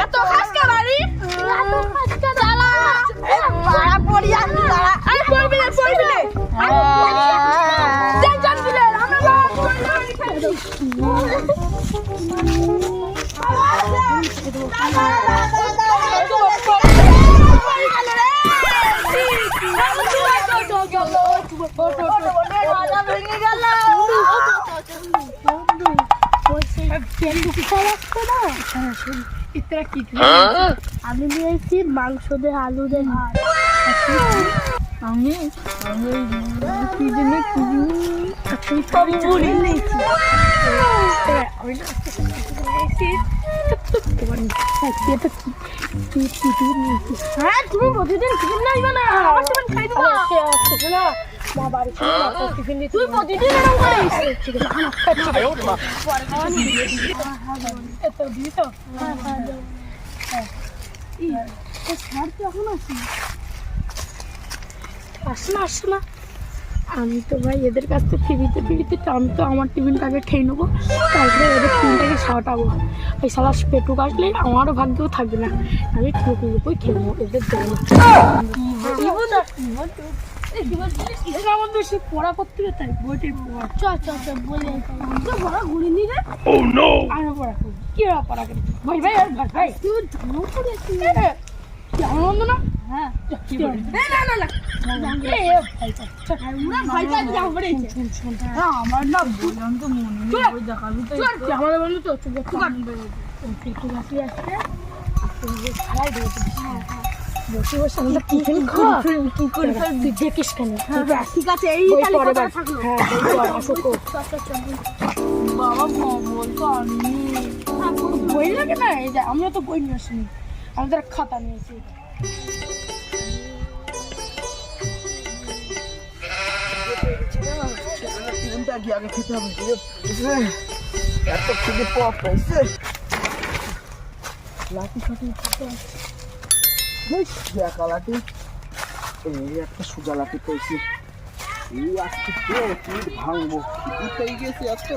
এত খাসকা বাড়ি এত খাসকা দাঁড়া বাড়া পড়িয়া দাঁড়া আরে পড়বি না টেনশন দিলে আমরা বাড়া পড়লাম আমি নিয়েছি মাংস দিয়ে আলু দিয়ে ভাত আমি তুমি প্রতিদিন টিফিন নিয়ে না আমার টিফিন খাই দেবো মা বাড়ি টিফিন দিয়ে তুই প্রতিদিন এরকম করিস আসলে আমি তো ভাই এদের কাছ থেকে ফিরিতে আমি তো আমার টিফিনটাকে খেয়ে নেবো তারপরে এদের টিফিনটাকে সাঁটাবো ওই সালা পেটুক আসলে আমারও ভাগ্যও থাকবে না আমি টুকু বই খেয়ে নেবো এদের দেবো আমাদের সে পড়া করতে হবে তাই বইটির পড়া চল বলে পড়া ঘুরে নি রে আর পড়া কি পড়া করে ভাই ভাই আর ভাই তুই জানো করেছিস আনন্দ না হ্যাঁ আমার না বললাম তো মনে দেখাবি তো আমাদের বন্ধু তো বসে বসে আমাদের টিফিন খাওয়া কি করে তুই দেখিস কেন ঠিক আছে এই বাবা বলতো আমি বই লাগে না এই যে আমিও তো বই নিয়ে আসিনি আমাদের খাতা নিয়েছি আগে খেতে হবে এত খেতে পপ হয়েছে লাঠি ফাটি দেখা লাঠি এই একটা সোজা লাঠি পেয়েছি এই আজকে ভাঙবো পেয়ে গেছি এত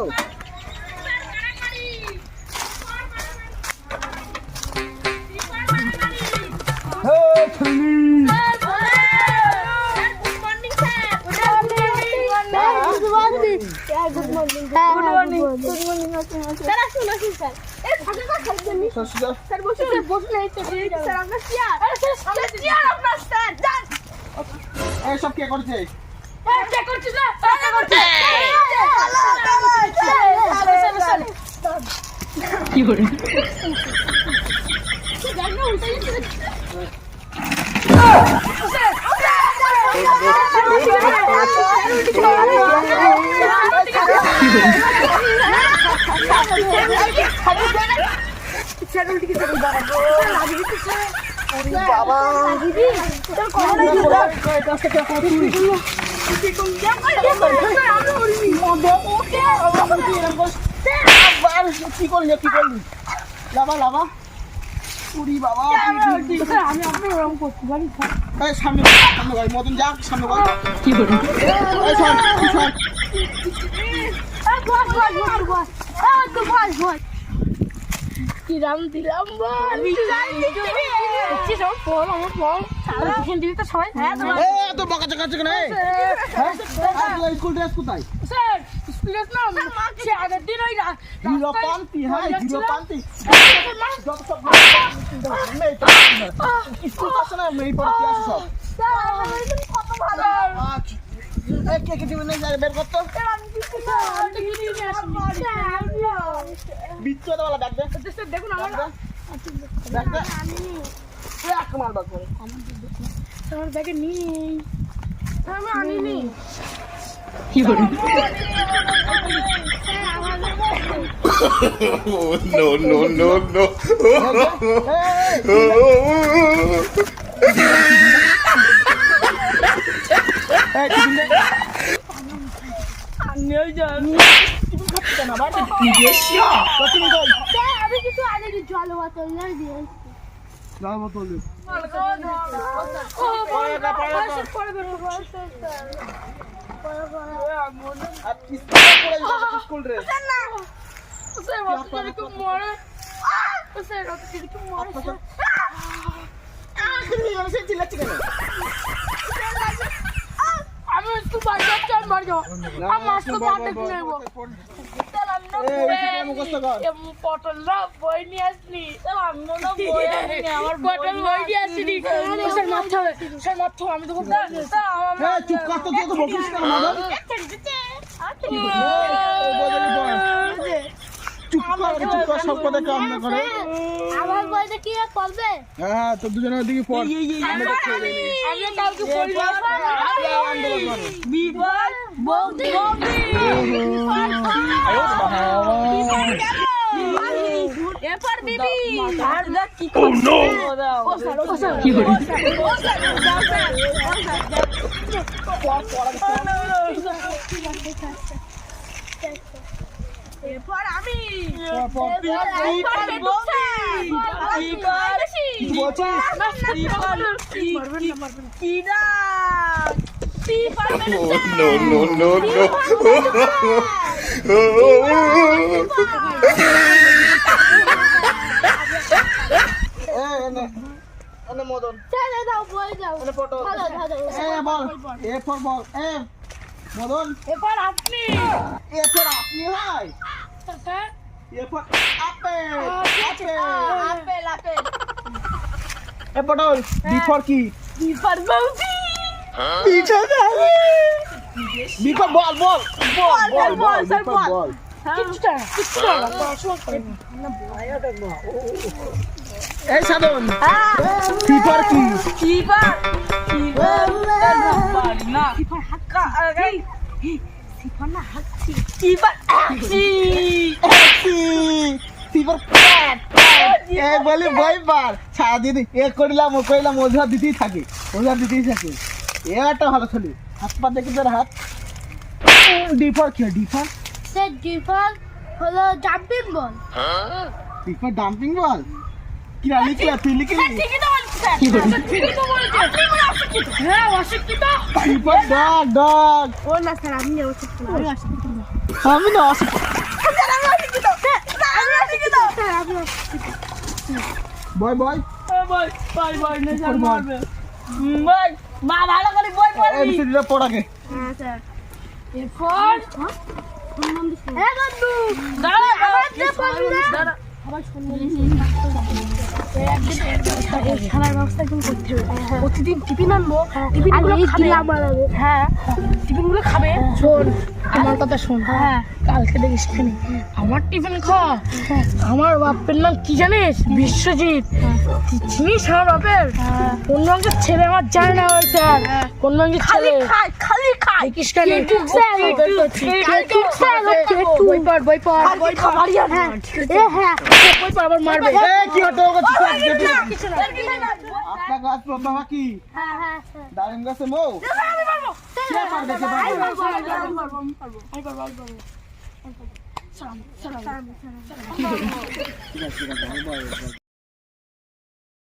সব কে করছে কি করে কি করলি লাভা লাভা পুরি বাবা আমি আপনার ওরকম করতে পারি সামনে মতন যাক সামনে কি করে কিরাম দিলাম সবাই তো বকা চকা চকা নাই স্কুল ড্রেস কোথায় স্যার স্কুল ড্রেস না সে আগের দিন ওই হিরো পান্তি হ্যাঁ হিরো পান্তি স্কুল আসে না মেয়ে পড়তে আসে সব কত ভালো কে কে দিবেন না বের করতো বিচ্ছুয়ালা ব্যাগ দে দেখুন আমার ব্যাগ দে এক মাল বাগ করে আমার ব্যাগে নেই আমি আনিনি কি বলি no no no no আমি কিছু আগে জল বোতল দিয়ে জল বোতল স্কুল স্যার ওকে একটু মারো স্যার। সে চিল্লাচ্ছে কেন? আমি একটু বাড়ি যাচ্ছি, আমি বাড়ি যাবো। আমি আসতে পারতে কি নেবো? স্যার আমি না বই আনিনি। পটল না বই নিয়ে আসনি। স্যার আমি না বই আনিনি, আমার পটল বই নিয়ে আসিনি। স্যার মারতে হবে, স্যার মারতে হবে, আমি তো বলতে স্যার আমার হ্যাঁ চুপ কর তো, তুই তো বকিস কেন মদন? চুপ কর, সব কথা কাম না করে। আমার বইটা কি করবে? হ্যাঁ তো দুজনের দিকে পড়। আমরা তো খেয়ে দেয়নি। আমি কালকে পরিবার আন্দোলন করে। বিপদ বৌদি এরপর দিদি আর দেখ কি করছে। ও স্যার ও স্যার কি করে এরপর আমি No, no, no, no. Madan দাও বই দাও পটল বল, এরপর বল। মদন এরপর আপনি এরপর আপনি হয়, স্যার এরপর আপেল। আপেল আপেল এ পটল বিফর কি? বিপদ বৌদি বিফর বল বল বল বল স্যার বল। বল। কিচ্ছুটা এই সাধন বিফর কি? বিফর এই বলি বই বার সারাদিন এ করিলাম ও করিলাম, ওঝা দিতেই থাকে, ওঝা দিতেই থাকে। এ একটা ভালো ছেলে, হাত পা দেখি তোর হাত। ডিফার কি? ডিফার স্যার ডিফল হলো জাম্পিং বল। ডিফার ডাম্পিং বল। কি লিখলি? তুই লিখলি? ঠিকই তো বলছিস স্যার, ঠিকই তো বলছিস। হ্যাঁ অশিক্ষিত। Differ dog dog. ও না স্যার আমি অশিক্ষিত না, আমি অশিক্ষিত না। আমি না অসুখ। স্যার আমি অশিক্ষিত, আমি অশিক্ষিত, স্যার আমি অশিক্ষিত। বয় বয় বই বই বই না স্যার বল। মারবে। বই মা ভালো করে বই এই পড়বি। বিসিটা পড়াকে। হ্যাঁ স্যার এরপর হ্যাঁ বন্ধু দাঁড়া আবার দে পড়বি না। দাঁড়া আবার খেলার ব্যবস্থা একদম করতে হবে। প্রতিদিন টিফিন আনবো, টিফিনগুলো খাবে। হ্যাঁ টিফিনগুলো খাবে। শোন আমার কথা শোন, হ্যাঁ কালকে দেখিস এখানে আমার টিফিন খাওয়া। আমার বাপের নাম কি জানিস? বিশ্বজিৎ। তুই চিনিস আমার বাপের? কোন রঙের ছেলে আমার জানে না ওই স্যার, কোন রঙের ছেলে খালি খায় দেখিস কেন? বই পড় বই পড় বই পড় হ্যাঁ বই পড় আবার মারবে। এই কি হতো? কিছু না আপনার গাছ বাবা কি? হ্যাঁ হ্যাঁ ডালিম গাছে মৌ। আমি পারবো কে পারবে? কে পারবে? আমি পারবো সালাম সালাম ঠিক আছে, ঠিক আছে, আমি বয়।